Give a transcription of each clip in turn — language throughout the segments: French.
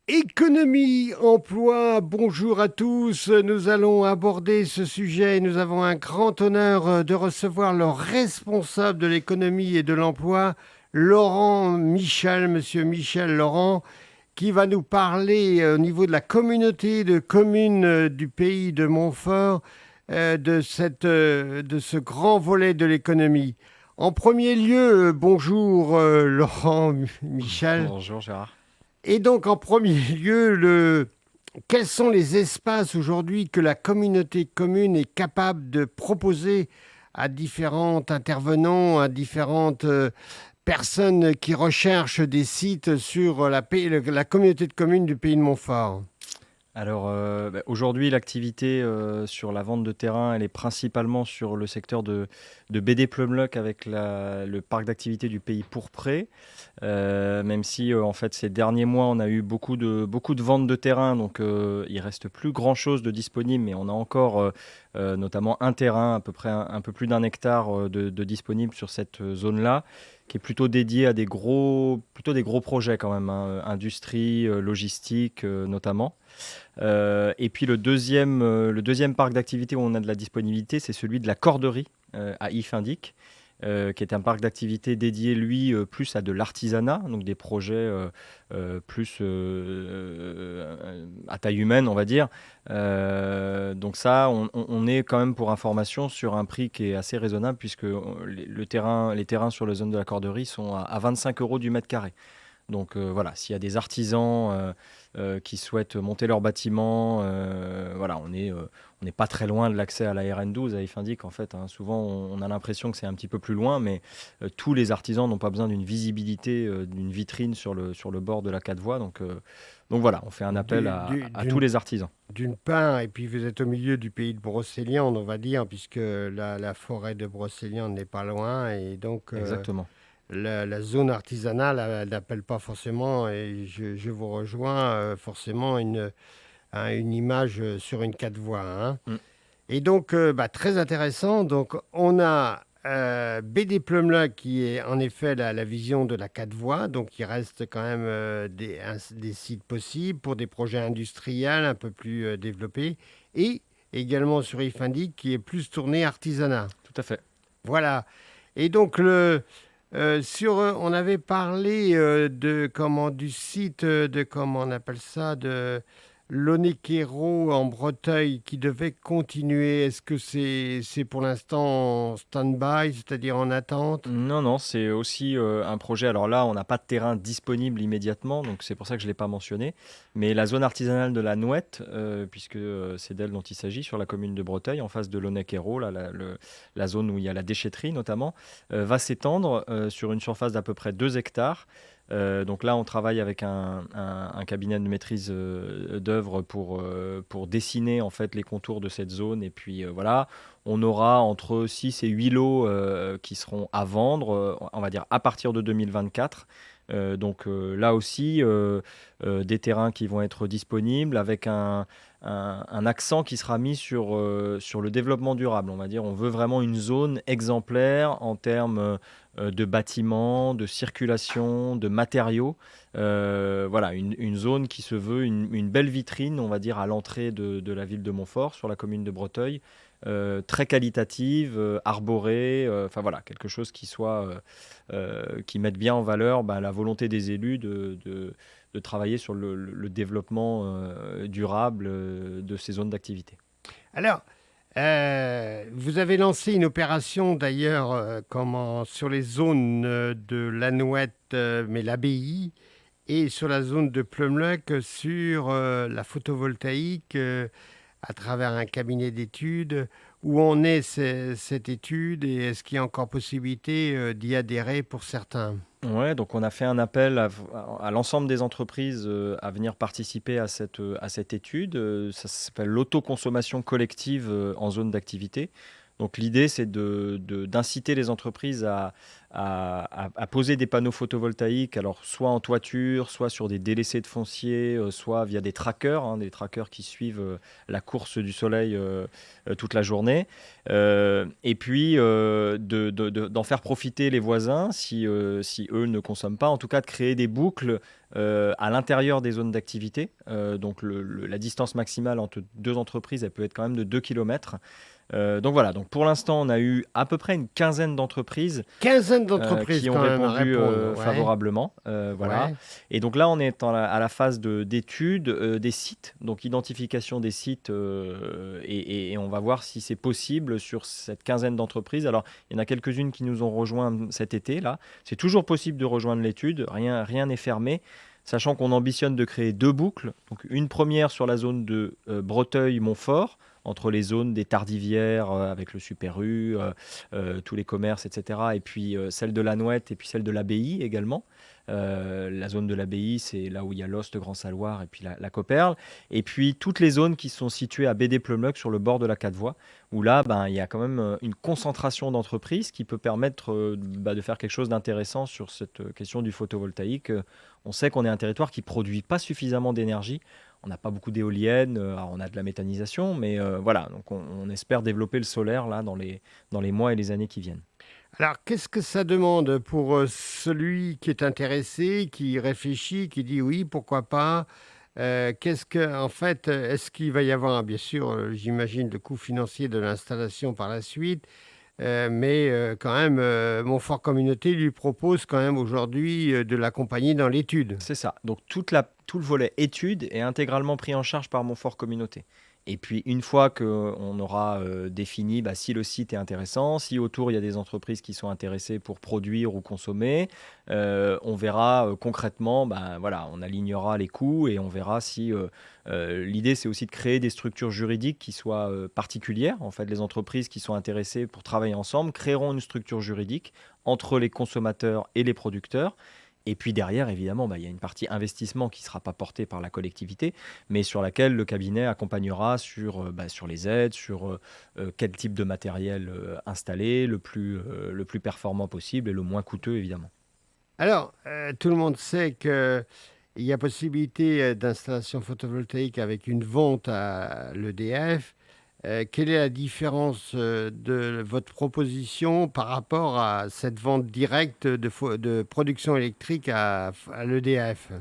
Économie, emploi, bonjour à tous. Nous allons aborder ce sujet. Nous avons un grand honneur de recevoir le responsable de l'économie et de l'emploi, Laurent Michel, monsieur Michel Laurent, qui va nous parler au niveau de la communauté de communes du pays de Montfort, de ce grand volet de l'économie. En premier lieu, bonjour Laurent Michel. Bonjour Gérard. Et donc, en premier lieu, quels sont les espaces aujourd'hui que la communauté commune est capable de proposer à différents intervenants, à différentes personnes qui recherchent des sites sur la communauté de communes du pays de Montfort? Alors aujourd'hui, l'activité sur la vente de terrain, elle est principalement sur le secteur de BD Plumlock avec le parc d'activité du Pays Pourpré. Même si en fait ces derniers mois, on a eu beaucoup de ventes de terrain, donc il reste plus grand-chose de disponible, mais on a encore notamment un terrain, à peu près un peu plus d'1 hectare de disponible sur cette zone-là, qui est plutôt dédié à plutôt des gros projets quand même, hein, industrie, logistique notamment. Et puis le deuxième parc d'activité où on a de la disponibilité, c'est celui de la Corderie à Yves-Indic, qui est un parc d'activité dédié, lui, plus à de l'artisanat, donc des projets plus à taille humaine, on va dire. Donc ça, on est quand même, pour information, sur un prix qui est assez raisonnable, puisque les terrains sur la zone de la Corderie sont à 25 euros du mètre carré. Donc voilà, s'il y a des artisans qui souhaitent monter leur bâtiment, voilà, on n'est pas très loin de l'accès à la RN12 à Ifindic en fait, hein. Souvent, on a l'impression que c'est un petit peu plus loin, mais tous les artisans n'ont pas besoin d'une visibilité, d'une vitrine sur le bord de la 4 voies. Donc voilà, on fait un appel Du- à, du- à tous D'une les artisans. d'une part, et puis vous êtes au milieu du pays de Brocéliande, on va dire, puisque la forêt de Brocéliande n'est pas loin, et donc Exactement. la zone artisanale, elle n'appelle pas forcément, et je vous rejoins, forcément une image sur une quatre voies, hein. Mm. Et donc, très intéressant. Donc, on a BD Plumla qui est en effet la vision de la quatre voies. Donc, il reste quand même des sites possibles pour des projets industriels un peu plus développés. Et également sur Ifindic qui est plus tourné artisanat. Tout à fait. Voilà. Et donc, on avait parlé du site de, comment on appelle ça, de Lonequero en Breteuil qui devait continuer. Est-ce que c'est pour l'instant en stand-by, c'est-à-dire en attente? Non, non, c'est aussi un projet. Alors là, on n'a pas de terrain disponible immédiatement, donc c'est pour ça que je ne l'ai pas mentionné. Mais la zone artisanale de la Nouette, puisque c'est d'elle dont il s'agit, sur la commune de Breteuil, en face de Lonequero, là, la zone où il y a la déchetterie notamment, va s'étendre sur une surface d'à peu près 2 hectares. Donc là, on travaille avec un cabinet de maîtrise d'œuvre pour dessiner en fait les contours de cette zone. Et puis voilà, on aura entre 6 et 8 lots qui seront à vendre, on va dire à partir de 2024. Donc là aussi, des terrains qui vont être disponibles avec un accent qui sera mis sur le développement durable. On va dire, on veut vraiment une zone exemplaire en termes de bâtiments, de circulation, de matériaux. Voilà, une zone qui se veut une belle vitrine, on va dire, à l'entrée de la ville de Montfort, sur la commune de Breteuil, très qualitative, arborée, enfin voilà, quelque chose qui mette bien en valeur, bah, la volonté des élus de travailler sur le développement durable de ces zones d'activité. Alors, vous avez lancé une opération d'ailleurs sur les zones de Lanouette, mais l'abbaye, et sur la zone de Plumlec sur la photovoltaïque à travers un cabinet d'études. Où en est cette étude et est-ce qu'il y a encore possibilité d'y adhérer pour certains? Ouais, donc on a fait un appel à l'ensemble des entreprises à venir participer à cette étude. Ça s'appelle l'autoconsommation collective en zone d'activité. Donc l'idée, c'est d'inciter les entreprises à poser des panneaux photovoltaïques, alors soit en toiture, soit sur des délaissés de foncier, soit via des trackers qui suivent la course du soleil toute la journée. Et puis d'en faire profiter les voisins si eux ne consomment pas, en tout cas de créer des boucles à l'intérieur des zones d'activité. Donc la distance maximale entre deux entreprises, elle peut être quand même de 2 km. Donc voilà, donc pour l'instant, on a eu à peu près une quinzaine d'entreprises Quinzaine d'entreprises qui ont quand même à répondu répondre. Ouais, favorablement. Voilà. ouais. Et donc là, on est à la phase d'étude des sites, donc identification des sites, et on va voir si c'est possible sur cette quinzaine d'entreprises. Alors, il y en a quelques-unes qui nous ont rejoints cet été, là. C'est toujours possible de rejoindre l'étude, rien n'est fermé. Sachant qu'on ambitionne de créer 2 boucles, donc une première sur la zone de Breteuil-Montfort, entre les zones des Tardivières avec le Super U, tous les commerces, etc. Et puis celle de la Nouette et puis celle de l'Abbaye également. La zone de l'Abbaye, c'est là où il y a l'Ost, Grand Saloir et puis la Copperle. Et puis toutes les zones qui sont situées à BD-Plumloc sur le bord de la 4 voies, où là, ben, il y a quand même une concentration d'entreprises qui peut permettre de faire quelque chose d'intéressant sur cette question du photovoltaïque. On sait qu'on est un territoire qui produit pas suffisamment d'énergie. On n'a pas beaucoup d'éoliennes, alors on a de la méthanisation, mais voilà, donc on espère développer le solaire là dans les mois et les années qui viennent. Alors, qu'est-ce que ça demande pour celui qui est intéressé, qui réfléchit, qui dit oui, pourquoi pas? Qu'est-ce que, en fait, est-ce qu'il va y avoir, bien sûr, j'imagine, le coût financier de l'installation par la suite, mais quand même, Montfort Communauté lui propose quand même aujourd'hui de l'accompagner dans l'étude. C'est ça. Donc tout le volet études est intégralement pris en charge par Montfort Communauté. Et puis une fois qu'on aura défini si le site est intéressant, si autour il y a des entreprises qui sont intéressées pour produire ou consommer, on verra concrètement, voilà, on alignera les coûts et on verra si l'idée c'est aussi de créer des structures juridiques qui soient particulières. En fait, les entreprises qui sont intéressées pour travailler ensemble créeront une structure juridique entre les consommateurs et les producteurs. Et puis derrière, évidemment, il y a une partie investissement qui ne sera pas portée par la collectivité, mais sur laquelle le cabinet accompagnera sur les aides, sur quel type de matériel installer, le plus performant possible et le moins coûteux, évidemment. Alors, tout le monde sait qu'il y a possibilité d'installation photovoltaïque avec une vente à l'EDF. Quelle est la différence de votre proposition par rapport à cette vente directe de production électrique à l'EDF?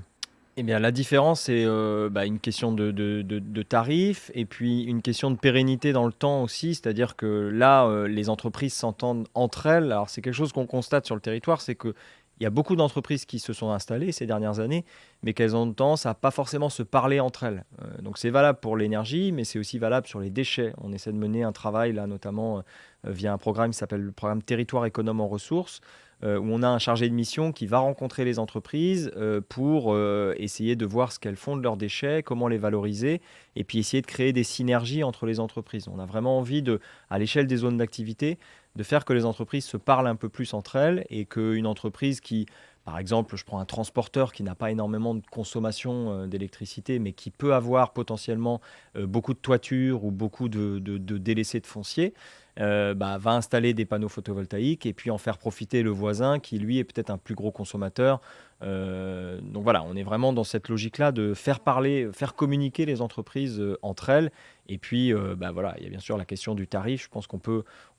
Eh bien, la différence, c'est une question de tarif et puis une question de pérennité dans le temps aussi. C'est-à-dire que là, les entreprises s'entendent entre elles. Alors, c'est quelque chose qu'on constate sur le territoire, c'est qu'il y a beaucoup d'entreprises qui se sont installées ces dernières années, mais qu'elles ont tendance à pas forcément se parler entre elles. Donc, c'est valable pour l'énergie, mais c'est aussi valable sur les déchets. On essaie de mener un travail, là, notamment via un programme qui s'appelle le programme Territoire économe en ressources, où on a un chargé de mission qui va rencontrer les entreprises pour essayer de voir ce qu'elles font de leurs déchets, comment les valoriser, et puis essayer de créer des synergies entre les entreprises. On a vraiment envie à l'échelle des zones d'activité, de faire que les entreprises se parlent un peu plus entre elles et qu'une entreprise qui, par exemple, je prends un transporteur qui n'a pas énormément de consommation d'électricité, mais qui peut avoir potentiellement beaucoup de toitures ou beaucoup de délaissés de foncier, va installer des panneaux photovoltaïques et puis en faire profiter le voisin qui, lui, est peut-être un plus gros consommateur. Donc voilà, on est vraiment dans cette logique-là de faire parler, faire communiquer les entreprises entre elles. Et puis, voilà, il y a bien sûr la question du tarif. Je pense on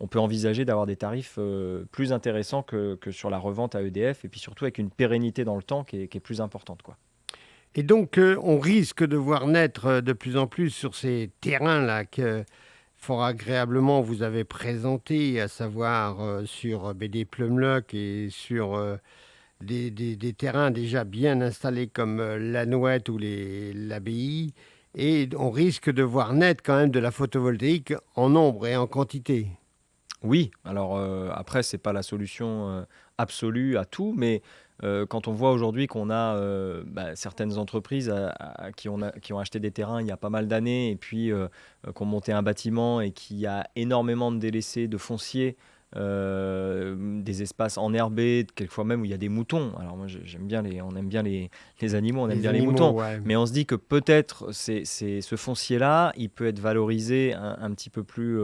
peut envisager d'avoir des tarifs plus intéressants que sur la revente à EDF et puis surtout avec une pérennité dans le temps qui est plus importante, quoi. Et donc, on risque de voir naître de plus en plus sur ces terrains-là que fort agréablement vous avez présentés, à savoir sur BD Plumlock et sur des terrains déjà bien installés comme la Nouette ou l'Abbaye. Et on risque de voir naître quand même de la photovoltaïque en nombre et en quantité. Oui, alors après, c'est pas la solution absolue à tout, mais quand on voit aujourd'hui qu'on a certaines entreprises qui ont acheté des terrains il y a pas mal d'années et puis qui ont monté un bâtiment et qui a énormément de délaissés de foncier des espaces enherbés, quelquefois même où il y a des moutons. Alors moi, on aime bien les animaux, on aime Les bien les animaux, moutons. ouais. Mais on se dit que peut-être ce foncier-là, il peut être valorisé un petit peu plus,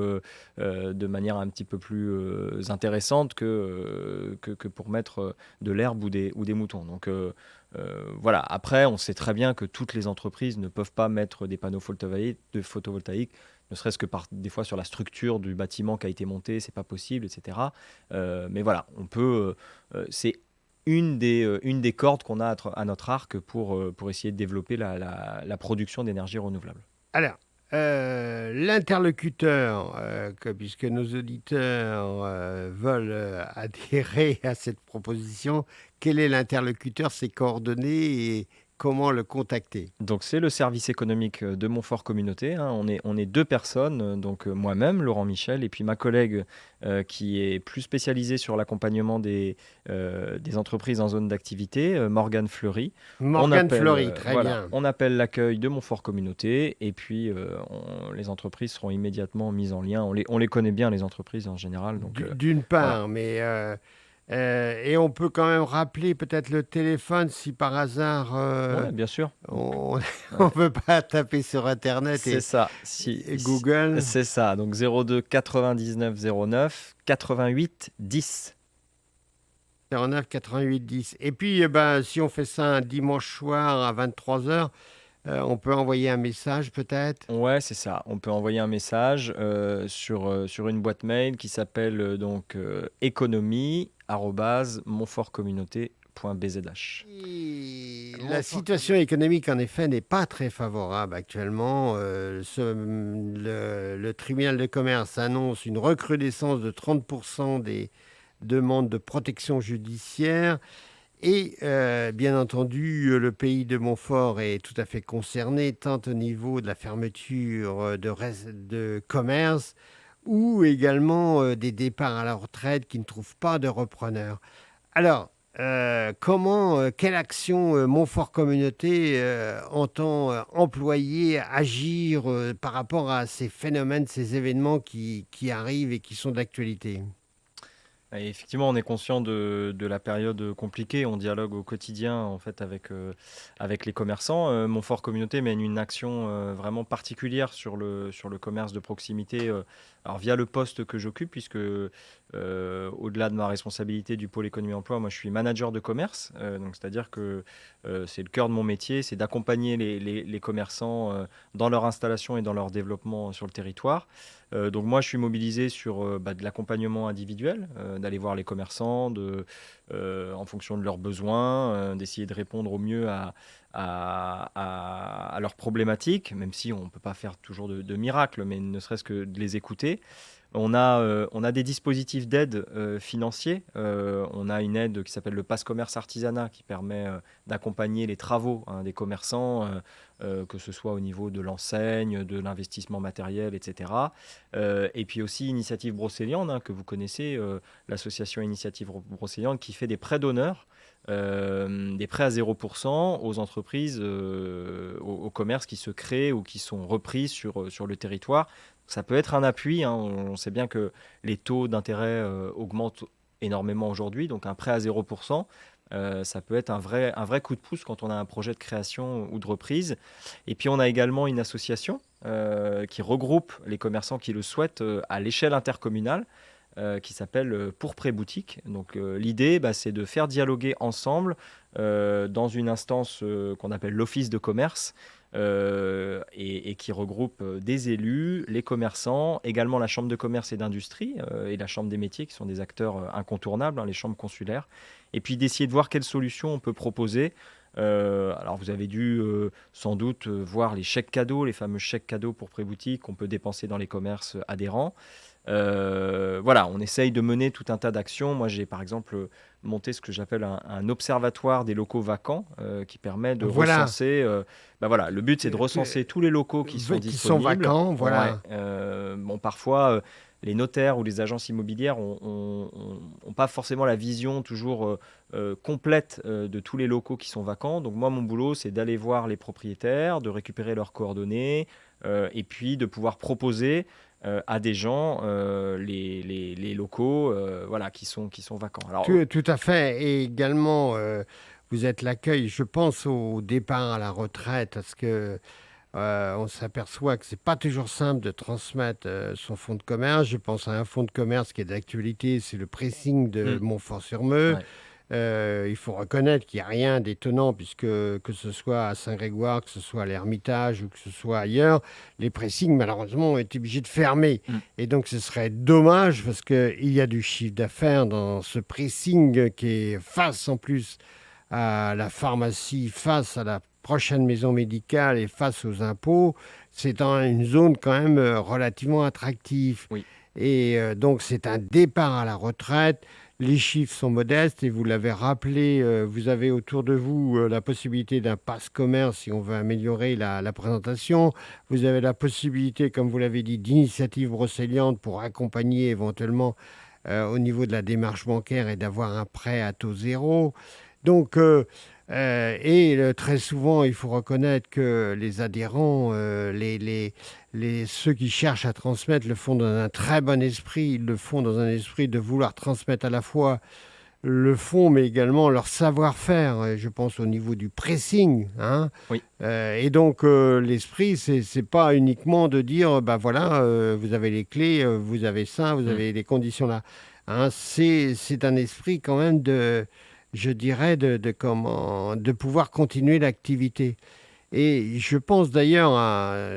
de manière un petit peu plus intéressante que pour mettre de l'herbe ou des moutons. Donc voilà. Après, on sait très bien que toutes les entreprises ne peuvent pas mettre des panneaux photovoltaïques, ne serait-ce que des fois sur la structure du bâtiment qui a été monté, c'est pas possible, etc. Mais voilà, c'est une des cordes qu'on a à notre arc pour essayer de développer la production d'énergie renouvelable. Alors, l'interlocuteur, puisque nos auditeurs veulent adhérer à cette proposition, quel est l'interlocuteur, ses coordonnées et comment le contacter? Donc c'est le service économique de Montfort Communauté, hein. On est deux personnes, donc moi-même, Laurent Michel, et puis ma collègue qui est plus spécialisée sur l'accompagnement des entreprises en zone d'activité, Morgane Fleury. Morgane Fleury, très Voilà, bien. on appelle l'accueil de Montfort Communauté, et puis les entreprises seront immédiatement mises en lien. On les connaît bien, les entreprises en général, donc D'une voilà. part, mais et on peut quand même rappeler peut-être le téléphone si par hasard Ouais, bien sûr. Donc, on ouais. ne peut pas taper sur Internet C'est ça, et Google. c'est ça. Donc 02 99 09 88 10. 09 88 10. Et puis, ben, si on fait ça un dimanche soir à 23h, on peut envoyer un message peut-être. Ouais, c'est ça. On peut envoyer un message sur une boîte mail qui s'appelle économie@montfortcommunauté.bzh. Et la Montfort situation économique, en effet, n'est pas très favorable actuellement. Le tribunal de commerce annonce une recrudescence de 30% des demandes de protection judiciaire. Et bien entendu, le pays de Montfort est tout à fait concerné, tant au niveau de la fermeture de commerce ou également des départs à la retraite qui ne trouvent pas de repreneurs. Alors, quelle action Montfort Communauté entend employer, agir par rapport à ces phénomènes, ces événements qui arrivent et qui sont d'actualité? Et effectivement, on est conscient de la période compliquée. On dialogue au quotidien en fait avec les commerçants. Montfort Communauté mène une action vraiment particulière sur le commerce de proximité. Alors via le poste que j'occupe, puisque au-delà de ma responsabilité du pôle économie emploi, moi je suis manager de commerce. Donc c'est-à-dire que c'est le cœur de mon métier, c'est d'accompagner les commerçants dans leur installation et dans leur développement sur le territoire. Donc moi, je suis mobilisé sur de l'accompagnement individuel, d'aller voir les commerçants, en fonction de leurs besoins, d'essayer de répondre au mieux à leurs problématiques, même si on ne peut pas faire toujours de miracles, mais ne serait-ce que de les écouter. On a des dispositifs d'aide financiers. On a une aide qui s'appelle le Pass Commerce Artisanat qui permet d'accompagner les travaux, hein, des commerçants, que ce soit au niveau de l'enseigne, de l'investissement matériel, etc. Et puis aussi Initiative Brocéliande, hein, que vous connaissez, l'association Initiative Brocéliande qui fait des prêts d'honneur, des prêts à 0% aux entreprises, aux commerces qui se créent ou qui sont repris sur le territoire. Ça peut être un appui, hein. On sait bien que les taux d'intérêt augmentent énormément aujourd'hui, donc un prêt à 0%, ça peut être un vrai coup de pouce quand on a un projet de création ou de reprise. Et puis on a également une association qui regroupe les commerçants qui le souhaitent à l'échelle intercommunale, qui s'appelle Pour Pré Boutique. Donc l'idée, c'est de faire dialoguer ensemble dans une instance qu'on appelle l'Office de commerce, et qui regroupe des élus, les commerçants, également la Chambre de commerce et d'industrie et la Chambre des métiers, qui sont des acteurs incontournables, hein, les chambres consulaires, et puis d'essayer de voir quelles solutions on peut proposer. Alors vous avez dû sans doute voir les chèques cadeaux, les fameux chèques cadeaux pour pré-boutique qu'on peut dépenser dans les commerces adhérents. Voilà, on essaye de mener tout un tas d'actions. Moi, j'ai par exemple monté ce que j'appelle un observatoire des locaux vacants qui permet de Voilà, recenser. Voilà, le but, c'est de recenser tous les locaux qui sont qui sont disponibles. vacants, Ouais, voilà. bon, parfois, les notaires ou les agences immobilières ont pas forcément la vision toujours complète de tous les locaux qui sont vacants. Donc moi, mon boulot, c'est d'aller voir les propriétaires, de récupérer leurs coordonnées et puis de pouvoir proposer à des gens les locaux voilà, qui sont vacants. Alors, Tout à fait. Et également, vous êtes l'accueil, je pense, au départ à la retraite, parce que on s'aperçoit que c'est pas toujours simple de transmettre son fonds de commerce. Je pense à un fonds de commerce qui est d'actualité, c'est le pressing de hmm, Montfort-sur-Meux. ouais, Il faut reconnaître qu'il n'y a rien d'étonnant, puisque que ce soit à Saint-Grégoire, que ce soit à l'Ermitage ou que ce soit ailleurs, les pressings, malheureusement, ont été obligés de fermer. hmm, Et donc, ce serait dommage, parce qu'il y a du chiffre d'affaires dans ce pressing qui est face, en plus, à la pharmacie, face à la prochaine maison médicale et face aux impôts. C'est dans une zone quand même relativement attractive. oui. Et donc, c'est un départ à la retraite. Les chiffres sont modestes et vous l'avez rappelé, vous avez autour de vous la possibilité d'un passe-commerce si on veut améliorer la présentation. Vous avez la possibilité, comme vous l'avez dit, d'initiatives brocéliantes pour accompagner éventuellement au niveau de la démarche bancaire et d'avoir un prêt à taux zéro. Donc, très souvent, il faut reconnaître que les adhérents, ceux qui cherchent à transmettre, le font dans un très bon esprit. Ils le font dans un esprit de vouloir transmettre à la fois le fond, mais également leur savoir-faire. Je pense au niveau du pressing, hein. Oui. Et donc, l'esprit, c'est pas uniquement de dire, bah voilà, vous avez les clés, vous avez ça, vous hmm. avez les conditions là. Hein, c'est un esprit quand même je dirais, de pouvoir continuer l'activité. Et je pense d'ailleurs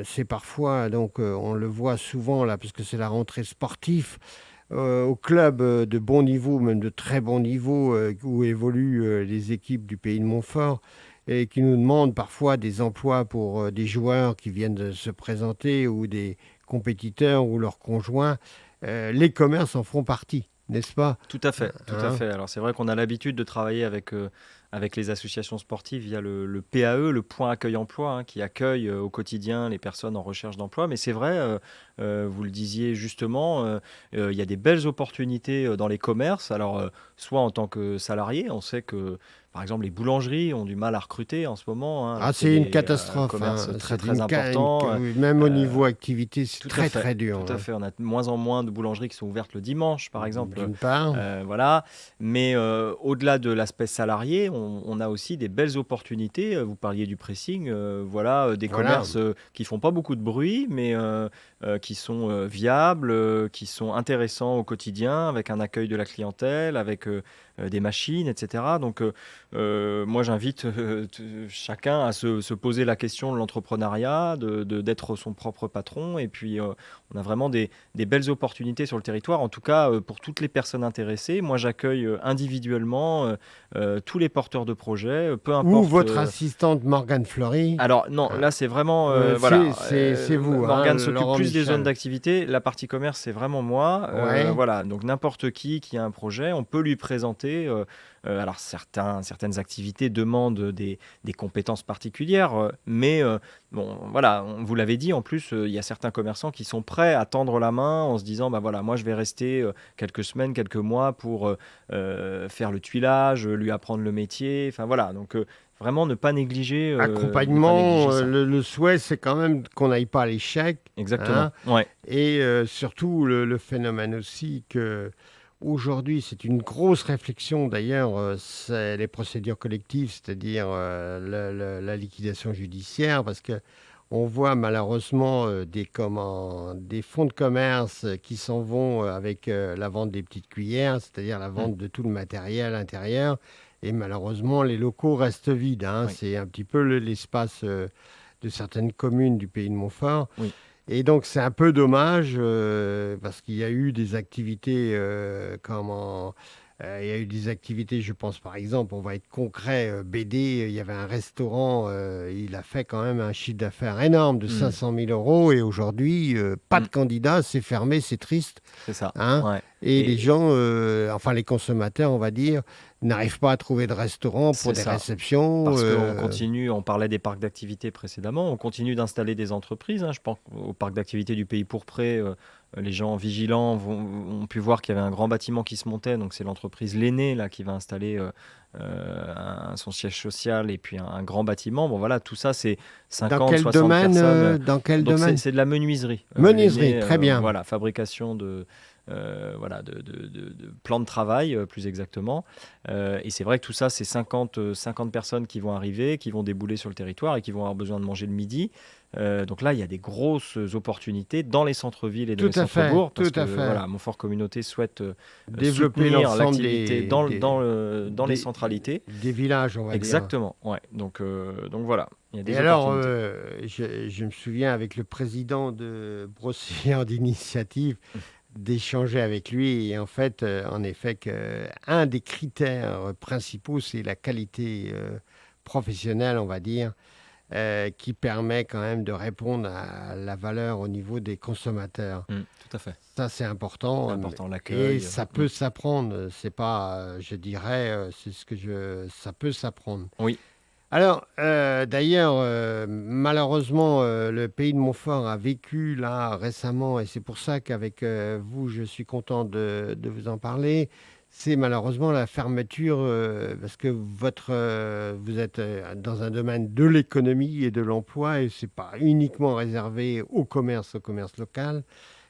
c'est parfois, donc on le voit souvent là, parce que c'est la rentrée sportive, au club de bon niveau, même de très bon niveau, où évoluent les équipes du Pays de Montfort, et qui nous demandent parfois des emplois pour des joueurs qui viennent de se présenter, ou des compétiteurs ou leurs conjoints. Les commerces en font partie, n'est-ce pas? Tout à fait, tout à Hein. fait. Alors c'est vrai qu'on a l'habitude de travailler avec les associations sportives via le PAE, le point accueil emploi, hein, qui accueille au quotidien les personnes en recherche d'emploi. Mais c'est vrai, vous le disiez justement, il y a des belles opportunités dans les commerces. Alors soit en tant que salarié, on sait que par exemple les boulangeries ont du mal à recruter en ce moment, hein, alors Ah, que c'est c'est une des catastrophe, commerces hein. très C'est très importants. oui, même au Euh, niveau activité, c'est Tout à très fait, très dur, tout à hein. fait. On a de moins en moins de boulangeries qui sont ouvertes le dimanche, par exemple. D'une part. Voilà. Mais au-delà de l'aspect salarié, on a aussi des belles opportunités. Vous parliez du pressing. Voilà, des Voilà. commerces qui font pas beaucoup de bruit, mais qui sont viables, qui sont intéressants au quotidien, avec un accueil de la clientèle, avec des machines, etc. Donc, moi, j'invite chacun à se poser la question de l'entrepreneuriat, d'être son propre patron. Et puis, on a vraiment des belles opportunités sur le territoire. En tout cas, pour toutes les personnes intéressées, moi, j'accueille individuellement tous les porteurs de projets, peu Ou importe. votre assistante Morgane Flory. Alors non, Hein. là c'est vraiment C'est voilà. c'est vous, hein, Morgane s'occupe Laurent plus des zones Michel. d'activité. La partie commerce c'est vraiment moi. Ouais. Voilà, donc n'importe qui a un projet, on peut lui présenter. Alors certaines activités demandent des compétences particulières, mais bon voilà, vous l'avez dit en plus, il y a certains commerçants qui sont prêts à tendre la main en se disant bah voilà, moi je vais rester quelques semaines, quelques mois pour faire le tuilage, lui apprendre le métier. Enfin voilà, donc vraiment ne pas négliger Accompagnement, ça. le souhait, c'est quand même qu'on n'aille pas à l'échec. Exactement. Hein. Ouais. Et surtout, le phénomène aussi que aujourd'hui, c'est une grosse réflexion d'ailleurs, c'est les procédures collectives, c'est-à-dire la liquidation judiciaire, parce que on voit malheureusement des fonds de commerce qui s'en vont avec la vente des petites cuillères, c'est-à-dire la Mm. vente de tout le matériel intérieur. Et malheureusement, les locaux restent vides, hein. Oui. C'est un petit peu l'espace de certaines communes du Pays de Montfort. Oui. Et donc, c'est un peu dommage parce qu'il y a eu des activités, il y a eu des activités, je pense par exemple, on va être concret, BD, il y avait un restaurant, il a fait quand même un chiffre d'affaires énorme de Mm. 500 000 euros et aujourd'hui, pas Mm. de candidat, c'est fermé, c'est triste. C'est ça. Hein. Ouais. et les Et gens, enfin les consommateurs, on va dire, n'arrivent pas à trouver de restaurant pour c'est des ça. réceptions. Parce qu'on continue, on parlait des parcs d'activités précédemment, on continue d'installer des entreprises, hein. Je pense au parc d'activités du Pays Pourpré, les gens vigilants ont pu voir qu'il y avait un grand bâtiment qui se montait, donc c'est l'entreprise L'Aîné là, qui va installer son siège social et puis un grand bâtiment. Bon voilà, tout ça c'est Dans 50, quel 60 domaine? personnes. Dans quel Donc c'est domaine? c'est de la menuiserie. Menuiserie, L'Aîné, très bien. voilà, fabrication voilà, de plans de travail, plus exactement. Et c'est vrai que tout ça, c'est 50 personnes qui vont arriver, qui vont débouler sur le territoire et qui vont avoir besoin de manger le midi. Donc là, il y a des grosses opportunités dans les centres-villes et dans Tout les à fait, centres-bourgs, parce tout à que fait. voilà, Montfort Communauté souhaite Développer soutenir l'ensemble l'activité dans les des, centralités. des villages, on va dire. Exactement, ouais. Donc voilà, il y a Et des alors, opportunités. je me souviens avec le président de Brosséliande d'Initiative d'échanger avec lui. Et en fait, en effet, un des critères principaux, c'est la qualité professionnelle, on va dire, qui permet quand même de répondre à la valeur au niveau des consommateurs. Tout à fait. Ça, c'est C'est important. important, Et l'accueil. ça peut s'apprendre. C'est pas, je dirais, c'est ce que ça peut s'apprendre. Oui. Alors, d'ailleurs, malheureusement, le pays de Montfort a vécu là récemment, et c'est pour ça qu'avec vous, je suis content de vous en parler. C'est malheureusement la fermeture, parce que vous êtes dans un domaine de l'économie et de l'emploi, et c'est pas uniquement réservé au commerce local,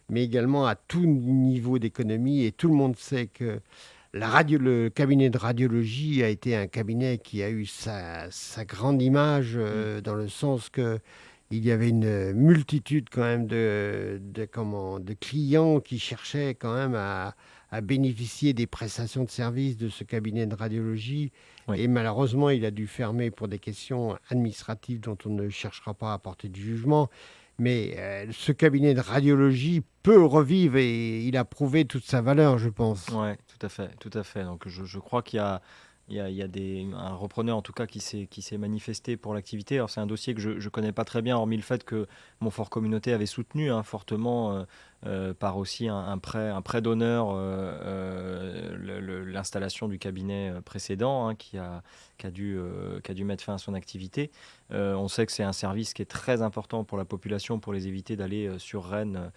mais également à tout niveau d'économie. Et tout le monde sait que le cabinet de radiologie a été un cabinet qui a eu sa grande image, Mm. dans le sens que il y avait une multitude quand même de clients qui cherchaient quand même à bénéficier des prestations de services de ce cabinet de radiologie. Oui. Et malheureusement, il a dû fermer pour des questions administratives dont on ne cherchera pas à porter du jugement. Mais ce cabinet de radiologie peut revivre, et il a prouvé toute sa valeur, je pense. Ouais, tout à fait, tout à fait. Donc je crois qu'il y a un repreneur en tout cas qui s'est manifesté pour l'activité. Alors c'est un dossier que je ne connais pas très bien, hormis le fait que Montfort Communauté avait soutenu, hein, fortement, par aussi un prêt d'honneur, l'installation du cabinet précédent, hein, qui a dû mettre fin à son activité. On sait que c'est un service qui est très important pour la population, pour les éviter d'aller sur Rennes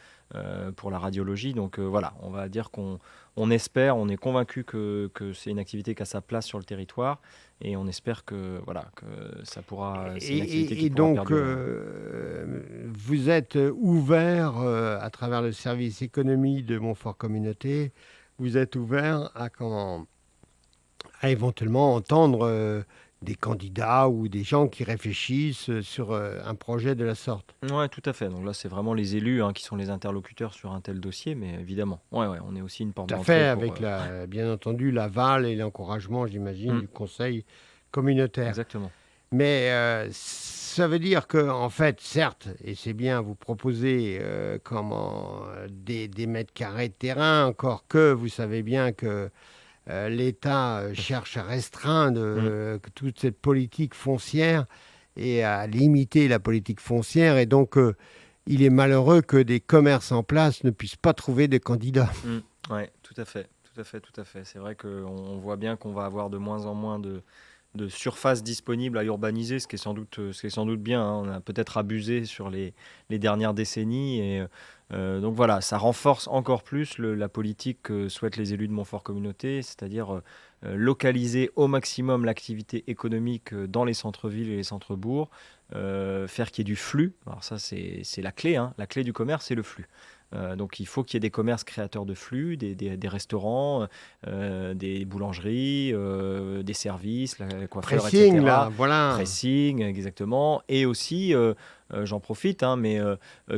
pour la radiologie. Donc voilà, on va dire qu'on espère, on est convaincu que c'est une activité qui a sa place sur le territoire, et on espère que voilà, que c'est une activité qui Et pourra donc, perdurer. vous êtes ouvert, à travers le service économie de Montfort Communauté, vous êtes ouvert à éventuellement entendre des candidats ou des gens qui réfléchissent sur un projet de la sorte. Ouais, tout à fait. Donc là, c'est vraiment les élus, hein, qui sont les interlocuteurs sur un tel dossier, mais évidemment, ouais, ouais, on est aussi une porte Tout à fait, d'entrée pour. avec bien entendu l'aval et l'encouragement, j'imagine, Hmm, du conseil communautaire. exactement. Mais ça veut dire que, en fait, certes, et c'est bien, vous proposez des mètres carrés de terrain, encore que vous savez bien que l'État cherche à restreindre Hmm. toute cette politique foncière et à limiter la politique foncière. Et donc, il est malheureux que des commerces en place ne puissent pas trouver de candidats. Mm. Ouais, tout à fait, tout à fait, tout à fait. C'est vrai qu'on voit bien qu'on va avoir de moins en moins de surface disponible à urbaniser, ce qui est sans doute bien, hein. On a peut-être abusé sur les dernières décennies, et donc voilà, ça renforce encore plus la politique que souhaitent les élus de Montfort Communauté, c'est-à-dire localiser au maximum l'activité économique dans les centres-villes et les centres-bourgs, faire qu'il y ait du flux. Alors ça, c'est la clé, hein. La clé du commerce, c'est le flux. Donc il faut qu'il y ait des commerces créateurs de flux, des restaurants, des boulangeries, des services, la coiffeur, Pressing, etc. là, voilà. Pressing, exactement. Et aussi, j'en profite, hein, mais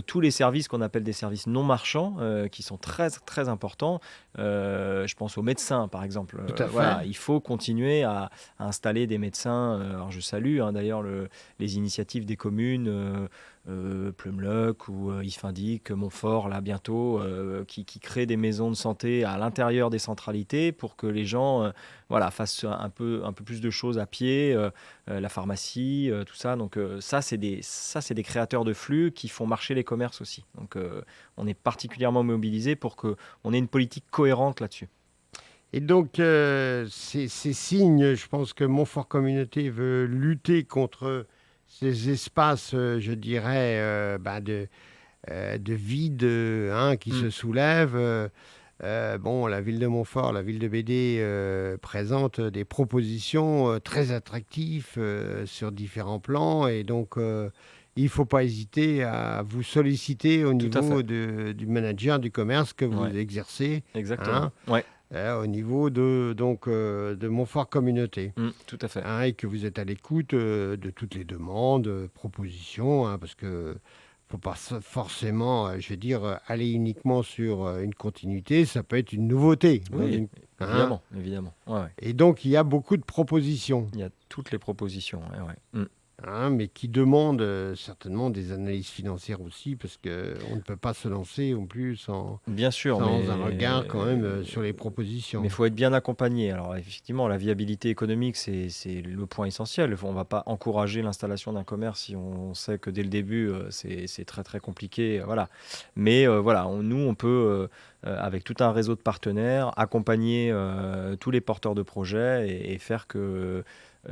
tous les services qu'on appelle des services non marchands, qui sont très, très importants. Je pense aux médecins, par exemple. Tout à fait. Voilà, il faut continuer à installer des médecins. Alors je salue, hein, d'ailleurs les initiatives des communes. Plumleuc ou Isfindic, Montfort, là bientôt, qui créent des maisons de santé à l'intérieur des centralités pour que les gens voilà, fassent un peu plus de choses à pied, la pharmacie, tout ça. Donc ça, c'est des des créateurs de flux qui font marcher les commerces aussi. Donc, on est particulièrement mobilisé pour qu'on ait une politique cohérente là-dessus. Et donc, ces signes, je pense que Montfort Communauté veut lutter contre ces espaces, je dirais, de vide qui Mm. se soulèvent. Bon, la ville de Montfort, la ville de BD présente des propositions très attractives sur différents plans. Et donc, il ne faut pas hésiter à vous solliciter au Tout à fait. niveau du manager du commerce que vous Ouais, exercez. exactement. Hein, Ouais, au niveau de Montfort Communauté. tout à fait. Hein, et que vous êtes à l'écoute de toutes les demandes, propositions, parce que faut pas forcément, je veux dire, aller uniquement sur une continuité, ça peut être une nouveauté. Oui, Hein. évidemment, évidemment. Ouais, ouais. Et donc, il y a beaucoup de propositions. Il y a toutes les propositions. Ouais, ouais. Hein, mais qui demandent certainement des analyses financières aussi, parce qu'on ne peut pas se lancer non plus Bien sûr, sans un regard quand même mais sur les il propositions. faut être bien accompagné. Alors effectivement, la viabilité économique, c'est le point essentiel. On ne va pas encourager l'installation d'un commerce si on sait que dès le début, c'est très très compliqué. Voilà. Mais voilà, nous, on peut, avec tout un réseau de partenaires, accompagner tous les porteurs de projets et faire que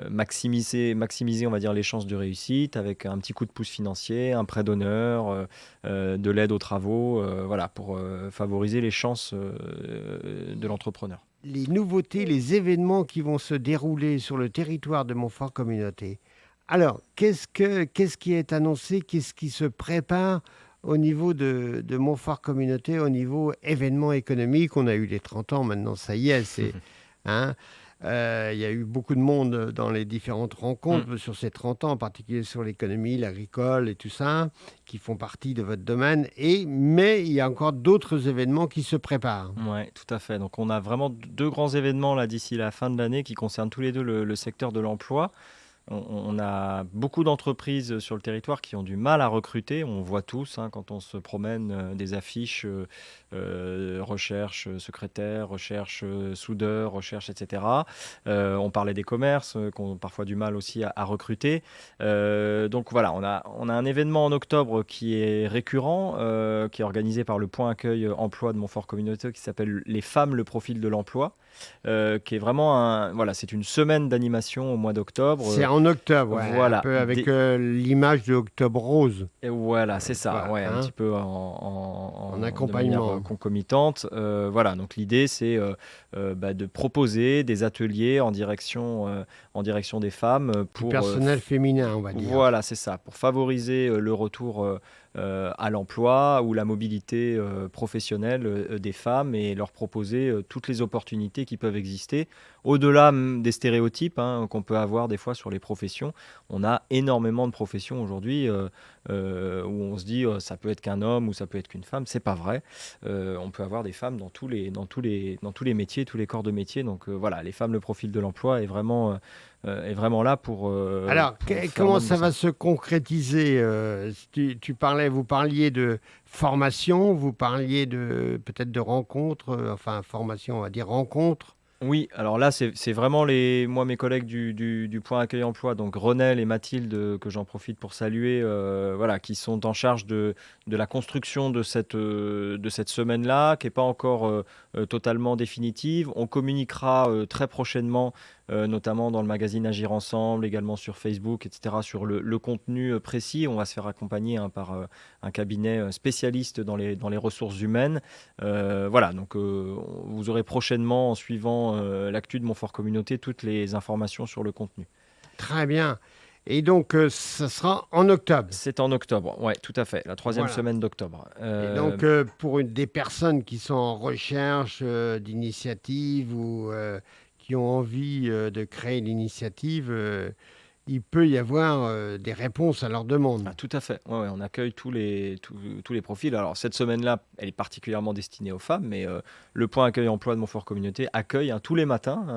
maximiser, on va dire, les chances de réussite avec un petit coup de pouce financier, un prêt d'honneur, de l'aide aux travaux, voilà, pour favoriser les chances de l'entrepreneur. Les nouveautés, les événements qui vont se dérouler sur le territoire de Montfort Communauté. Alors, qu'est-ce qui est annoncé, qu'est-ce qui se prépare au niveau de Montfort Communauté, au niveau événements économiques? On a eu les 30 ans, maintenant ça y est, hein, il y a eu beaucoup de monde dans les différentes Mm. rencontres sur ces 30 ans, en particulier sur l'économie, l'agricole et tout ça, qui font partie de votre domaine. Mais il y a encore d'autres événements qui se préparent. Ouais, tout à fait. Donc on a vraiment deux grands événements là d'ici la fin de l'année qui concernent tous les deux le secteur de l'emploi. On a beaucoup d'entreprises sur le territoire qui ont du mal à recruter. On voit tous, hein, quand on se promène, des affiches, recherche secrétaire, recherche soudeur, recherche, etc. On parlait des commerces qui ont parfois du mal aussi à recruter. Donc voilà, on a un événement en octobre qui est récurrent, qui est organisé par le Point Accueil Emploi de Montfort Communauté, qui s'appelle Les femmes, le profil de l'emploi. Qui est vraiment voilà, c'est une semaine d'animation au mois d'octobre. C'est en octobre, ouais, un Voilà, peu avec l'image de Octobre Rose, et voilà, c'est ça, voilà, ouais, un hein, petit peu en de manière accompagnement. concomitante. Voilà, donc l'idée, c'est de proposer des ateliers en direction des femmes Du pour personnel féminin, on va dire. voilà, c'est ça, pour favoriser le retour à l'emploi ou la mobilité professionnelle des femmes et leur proposer toutes les opportunités qui peuvent exister. Au-delà des stéréotypes, hein, qu'on peut avoir des fois sur les professions, on a énormément de professions aujourd'hui où on se dit ça peut être qu'un homme ou ça peut être qu'une femme. C'est pas vrai. On peut avoir des femmes dans tous les métiers, tous les corps de métier. Donc voilà, les femmes, le profil de l'emploi est vraiment là Alors, pour faire comment remonter ça ça. va se concrétiser vous parliez de formation, vous parliez peut-être de rencontres, enfin formation, on va dire rencontres. Oui, alors là, c'est vraiment mes collègues du Point Accueil Emploi, donc Renel et Mathilde, que j'en profite pour saluer, voilà, qui sont en charge de la construction de cette semaine-là, qui n'est pas encore totalement définitive. On communiquera très prochainement, notamment dans le magazine Agir Ensemble, également sur Facebook, etc., sur le contenu précis. On va se faire accompagner, hein, par un cabinet spécialiste dans les ressources humaines. Voilà, donc vous aurez prochainement, en suivant l'actu de Montfort Communauté, toutes les informations sur le contenu. Très bien. Et donc, ça sera en octobre. C'est en octobre, ouais, tout à fait, la troisième Voilà. semaine d'octobre. Et donc, pour des personnes qui sont en recherche d'initiative ou qui ont envie de créer l'initiative, il peut y avoir des réponses à leurs demandes. Ah, tout à fait. Ouais, ouais, on accueille tous les profils. Alors, cette semaine-là, elle est particulièrement destinée aux femmes, mais le Point Accueil Emploi de Montfort Communauté accueille, hein, tous les matins,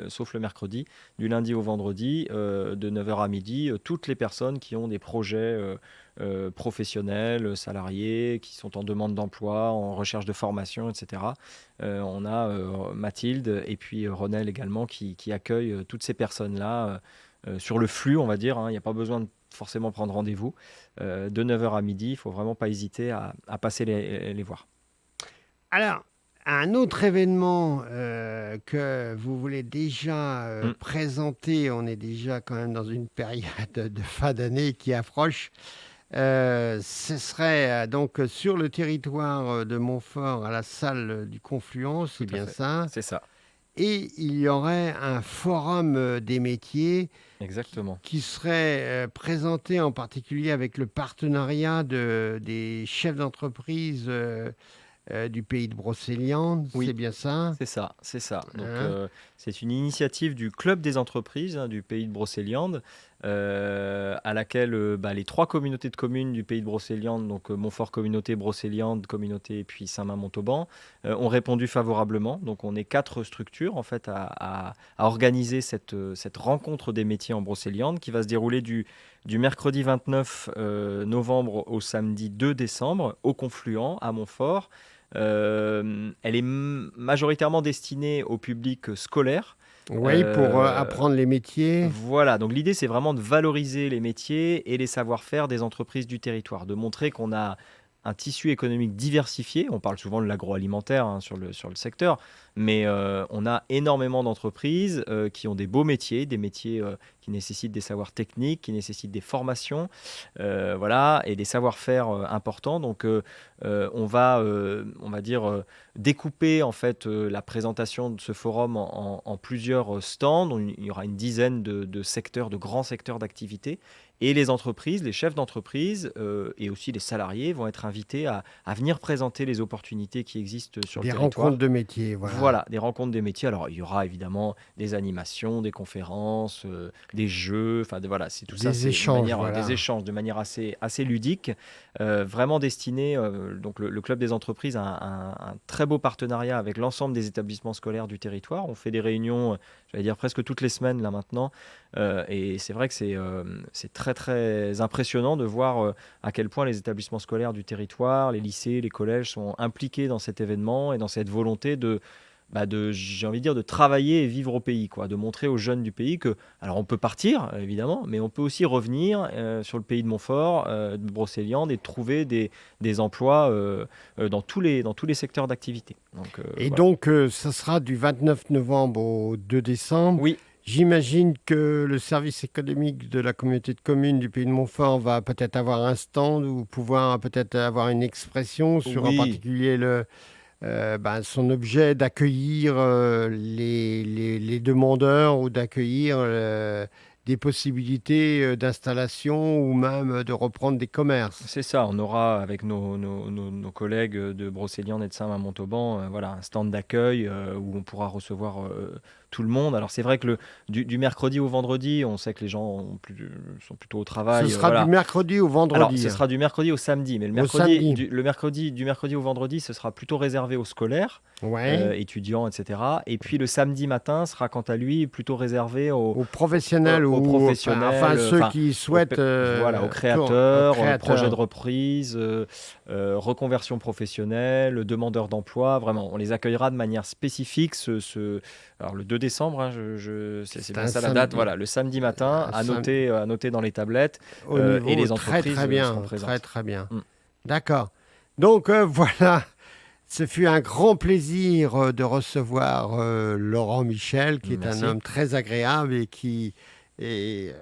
sauf le mercredi, du lundi au vendredi, de 9h à midi, toutes les personnes qui ont des projets professionnels, salariés, qui sont en demande d'emploi, en recherche de formation, etc. On a Mathilde et puis Ronel également qui accueillent toutes ces personnes-là sur le flux, on va dire, hein. Il n'y a pas besoin de forcément prendre rendez-vous. De 9h à midi, il ne faut vraiment pas hésiter à passer les voir. Alors, un autre événement que vous voulez déjà présenter, on est déjà quand même dans une période de fin d'année qui approche. Ce serait donc sur le territoire de Montfort, à la salle du Confluent, Tout c'est à bien fait. ça. C'est ça, Et il y aurait un forum des métiers exactement. qui serait présenté en particulier avec le partenariat des chefs d'entreprise du pays de Brocéliande, c'est Oui. bien ça, C'est ça, c'est ça. Donc, hein? c'est une initiative du Club des entreprises du pays de Brocéliande, à laquelle les 3 communautés de communes du pays de Brocéliande, donc Montfort Communauté, Brocéliande Communauté et puis Saint-Main-Montauban, ont répondu favorablement. Donc, on est 4 structures en fait à organiser cette rencontre des métiers en Brocéliande qui va se dérouler du mercredi 29 novembre au samedi 2 décembre au Confluent à Montfort. Elle est majoritairement destinée au public scolaire. Oui, pour Euh, apprendre les métiers. voilà, donc l'idée c'est vraiment de valoriser les métiers et les savoir-faire des entreprises du territoire, de montrer qu'on a un tissu économique diversifié. On parle souvent de l'agroalimentaire sur le secteur, mais on a énormément d'entreprises qui ont des beaux métiers, des métiers qui nécessitent des savoirs techniques, qui nécessitent des formations, voilà, et des savoir-faire importants. Donc on va dire, découper en fait la présentation de ce forum en plusieurs stands. Il y aura une dizaine de secteurs, de grands secteurs d'activité. Et les entreprises, les chefs d'entreprise et aussi les salariés vont être invités à venir présenter les opportunités qui existent sur le Des rencontres territoire. de métiers, voilà. Voilà, des rencontres des métiers. Alors, il y aura évidemment des animations, des conférences, des jeux. Enfin, voilà, c'est tout ça, Des c'est de échanges, manière, des voilà. échanges de manière assez ludique, vraiment destinés. Donc, le Club des entreprises a un très beau partenariat avec l'ensemble des établissements scolaires du territoire. On fait des réunions, j'allais dire presque toutes les semaines là maintenant. Et c'est vrai que c'est très, très impressionnant de voir à quel point les établissements scolaires du territoire, les lycées, les collèges sont impliqués dans cet événement et dans cette volonté j'ai envie de dire, de travailler et vivre au pays, quoi, de montrer aux jeunes du pays que, alors on peut partir, évidemment, mais on peut aussi revenir sur le pays de Montfort, de Brocéliande, et trouver des emplois dans tous les secteurs d'activité. Donc, Et voilà. donc, ça sera du 29 novembre au 2 décembre. Oui, J'imagine que le service économique de la communauté de communes du Pays de Montfort va peut-être avoir un stand ou pouvoir peut-être avoir une expression sur en oui, particulier son objet d'accueillir les demandeurs ou d'accueillir des possibilités d'installation ou même de reprendre des commerces. c'est ça. On aura avec nos collègues de Brocéliande et de Saint-Main-Montauban, voilà, un stand d'accueil où on pourra recevoir tout le monde. Alors c'est vrai que du mercredi au vendredi, on sait que les gens sont plutôt au Ce travail, sera du voilà. mercredi au Alors, vendredi, ce hein. sera du mercredi au samedi, mais Au samedi. du mercredi au vendredi, ce sera plutôt réservé aux scolaires, Ouais. étudiants, etc. Et puis le samedi matin sera quant à lui plutôt réservé aux, Aux aux- professionnels aux ou enfin professionnels, ceux qui souhaitent voilà, aux aux créateurs, projets de créateurs. reprise, reconversion professionnelle, demandeurs d'emploi. Vraiment, on les accueillera de manière spécifique. Alors le 2 décembre, hein, c'est C'est bien un ça la date. samedi. Voilà, le samedi matin, Un à sam- noter dans les tablettes. Au Et niveau les très entreprises très seront bien, très présentes. très bien. Mm. D'accord. Donc voilà, ce fut un grand plaisir de recevoir Laurent Michel, qui est un Merci. homme très agréable et qui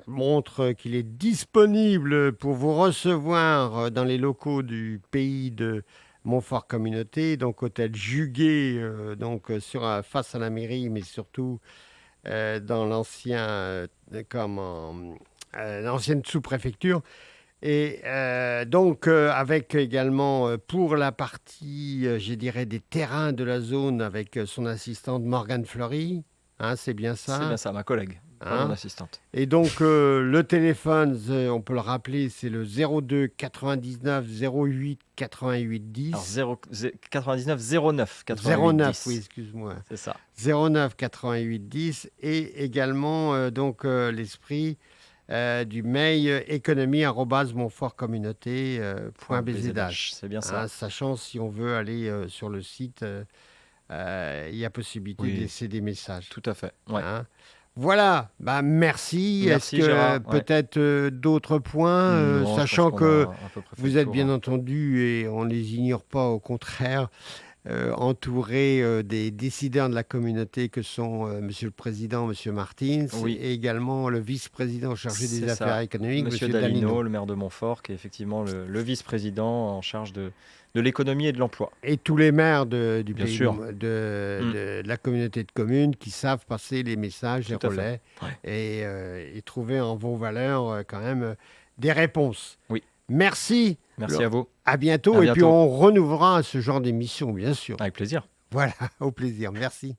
montre qu'il est disponible pour vous recevoir dans les locaux du pays de Montfort Communauté, donc hôtel Juguet, face à la mairie, mais surtout dans l'ancienne sous-préfecture. Et avec également pour la partie, je dirais, des terrains de la zone avec son assistante Morgane Fleury, hein, c'est bien C'est bien ça, ça, ma collègue, pas mon hein. assistante. Et donc le téléphone, on peut le rappeler, c'est le 02 99 08 88 Alors 10. 99 09 88 09, oui, 10. excuse-moi. C'est ça. 09 88 10 et également l'esprit du mail économie@montfortcommunauté.bzh. .bzh, c'est bien Hein, ça. sachant si on veut aller sur le site, il y a possibilité de Oui, laisser des messages. tout à fait. Ouais. Hein. Voilà, bah merci. Merci, Est-ce que Gérard. Ouais. peut-être d'autres points, Non, je pense sachant qu'on que a à peu près fait vous le êtes tour, bien hein. entendu, et on ne les ignore pas, au contraire, entouré des décideurs de la communauté que sont Monsieur le Président, Monsieur Martins, Oui, et également le vice-président chargé c'est des affaires ça. économiques, Monsieur Monsieur Dalino. Dalino, le maire de Montfort, qui est effectivement le vice-président en charge de l'économie et de l'emploi. Et tous les maires du Bien pays sûr. Mm, de la communauté de communes qui savent passer les messages, les tout à fait. relais, Ouais. et trouver en vos valeurs quand même des réponses. Oui, Merci. merci à vous. À bientôt. À Et puis bientôt. on renouvelera ce genre d'émission, bien sûr. Avec plaisir. Voilà, au plaisir. Merci.